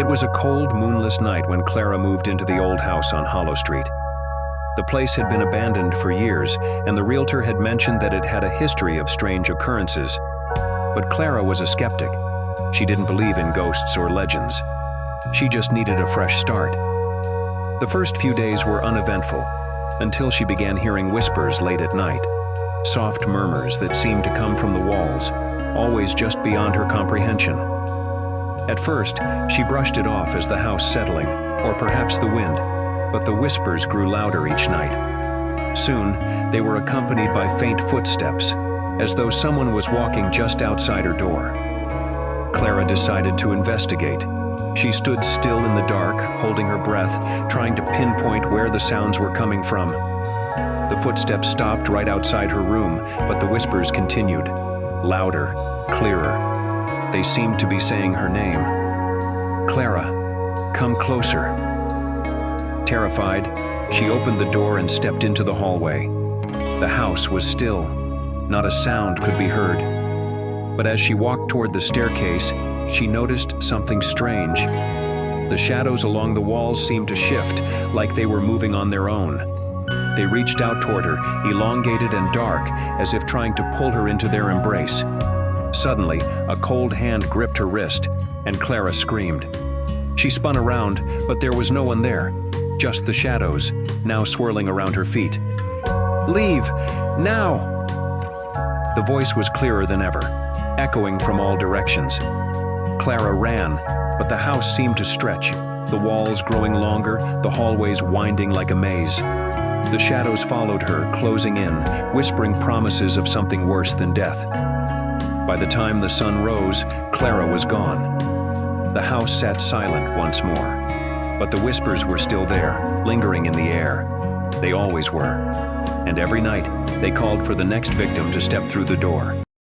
It was a cold, moonless night when Clara moved into the old house on Hollow Street. The place had been abandoned for years, and the realtor had mentioned that it had a history of strange occurrences. But Clara was a skeptic. She didn't believe in ghosts or legends. She just needed a fresh start. The first few days were uneventful, until she began hearing whispers late at night, soft murmurs that seemed to come from the walls, always just beyond her comprehension. At first, she brushed it off as the house settling, or perhaps the wind, but the whispers grew louder each night. Soon, they were accompanied by faint footsteps, as though someone was walking just outside her door. Clara decided to investigate. She stood still in the dark, holding her breath, trying to pinpoint where the sounds were coming from. The footsteps stopped right outside her room, but the whispers continued, louder, clearer. They seemed to be saying her name. "Clara, come closer." Terrified, she opened the door and stepped into the hallway. The house was still. Not a sound could be heard. But as she walked toward the staircase, she noticed something strange. The shadows along the walls seemed to shift, like they were moving on their own. They reached out toward her, elongated and dark, as if trying to pull her into their embrace. Suddenly, a cold hand gripped her wrist, and Clara screamed. She spun around, but there was no one there, just the shadows, now swirling around her feet. "Leave, now!" The voice was clearer than ever, echoing from all directions. Clara ran, but the house seemed to stretch, the walls growing longer, the hallways winding like a maze. The shadows followed her, closing in, whispering promises of something worse than death. By the time the sun rose, Clara was gone. The house sat silent once more, but the whispers were still there, lingering in the air. They always were. And every night, they called for the next victim to step through the door.